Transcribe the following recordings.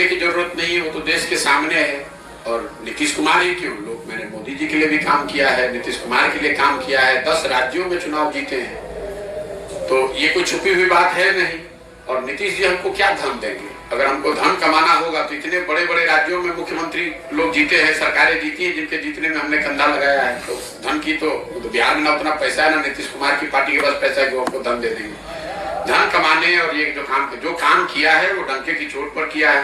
ढूंढने की जरूरत नहीं है, वो तो देश के सामने है। और नीतीश कुमार ही क्यों, लोग, मैंने मोदी जी के लिए भी काम किया है, नीतीश कुमार के लिए काम किया है, 10 राज्यों में चुनाव जीते हैं, तो ये कोई छुपी हुई बात है नहीं। और नीतीश जी हमको क्या धन देंगे? अगर हमको धन कमाना होगा तो इतने बड़े बड़े राज्यों में मुख्यमंत्री लोग जीते हैं, सरकारें जीती हैं, जिनके जीतने में हमने कंधा लगाया है। तो धन की तो बिहार में ना उतना पैसा है, ना नीतीश कुमार की पार्टी के पास पैसा है कि वो हमको धन दे देंगे। धन कमाने और ये जो काम किया है वो डंके की चोट पर किया है,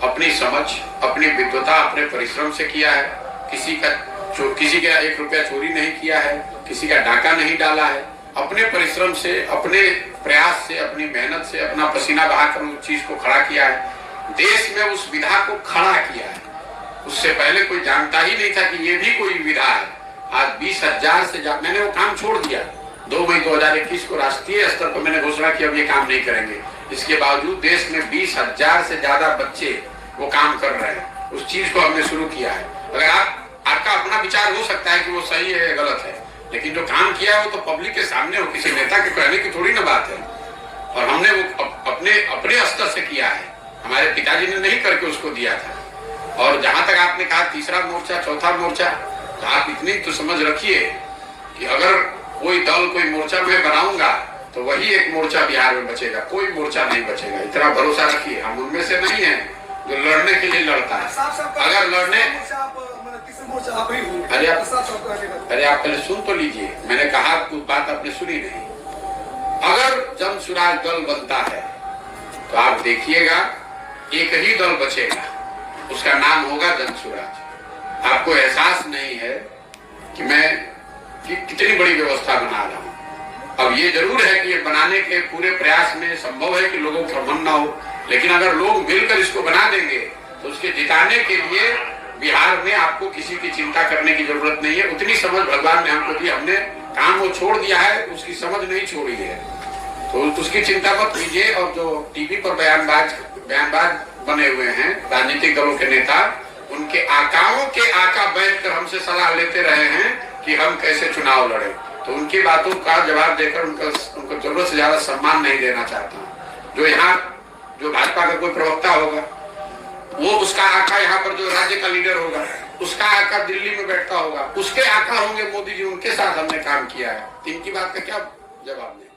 अपनी समझ, अपनी विद्वता, अपने परिश्रम से किया है। किसी का 1 रुपया चोरी नहीं किया है, किसी का डाका नहीं डाला है, अपने परिश्रम से, अपने प्रयास से, अपनी मेहनत से, अपना पसीना बहाकर उस चीज को खड़ा किया है। देश में उस विधा को खड़ा किया है। उससे पहले कोई जानता ही नहीं था कि ये भी कोई विधा है। आज 20,000 से ज्यादा, मैंने वो काम छोड़ दिया 2 मई 2021 को, राष्ट्रीय स्तर पर मैंने घोषणा की अब ये काम नहीं करेंगे। इसके बावजूद देश में 20,000 से ज्यादा बच्चे वो काम कर रहे हैं। उस चीज को हमने शुरू किया है। अगर आपका अपना विचार हो सकता है कि वो सही है या गलत है, लेकिन जो काम किया है वो तो पब्लिक के सामने हो, किसी नेता के कहने की थोड़ी ना बात है। और हमने वो अपने स्तर से किया है, हमारे पिताजी ने नहीं करके उसको दिया था। और जहां तक आपने कहा तीसरा मोर्चा, चौथा मोर्चा, तो आप इतनी तो समझ रखिए कि अगर कोई दल, कोई मोर्चा मैं बनाऊंगा तो वही एक मोर्चा बिहार में बचेगा, कोई मोर्चा नहीं बचेगा। इतना भरोसा रखिए, हम उनमें से नहीं है जो लड़ने के लिए लड़ता है। अगर लड़ने, अरे आप पहले सुन तो लीजिए, मैंने कहा कुछ बात आपने सुनी नहीं। अगर जन सुराज दल बनता है तो आप देखिएगा एक ही दल बचेगा, उसका नाम होगा जन सुराज। आपको एहसास नहीं है कि मैं कितनी बड़ी व्यवस्था बना रहा हूं। अब ये जरूर है कि ये बनाने के पूरे प्रयास में संभव है कि लोगों को भ्रम ना हो, लेकिन अगर लोग मिलकर इसको बना देंगे तो उसके जिताने के लिए बिहार में आपको किसी की चिंता करने की जरूरत नहीं है। उतनी समझ भगवान ने हमको दी, हमने काम वो छोड़ दिया है, उसकी समझ नहीं छोड़ी है, तो उसकी चिंता मत कीजिए। और जो टीवी पर बयानबाज बने हुए हैं राजनीतिक दलों के नेता, उनके आकाओं के आका बैठकर हमसे सलाह लेते रहे हैं कि हम कैसे चुनाव लड़े, तो उनकी बातों का जवाब देकर उनको जरूरत से ज्यादा सम्मान नहीं देना चाहता हूँ। जो भाजपा का कोई प्रवक्ता होगा, वो उसका आका यहाँ पर जो राज्य का लीडर होगा, उसका आका दिल्ली में बैठता होगा, उसके आका होंगे मोदी जी, उनके साथ हमने काम किया है। इनकी बात का क्या जवाब दें?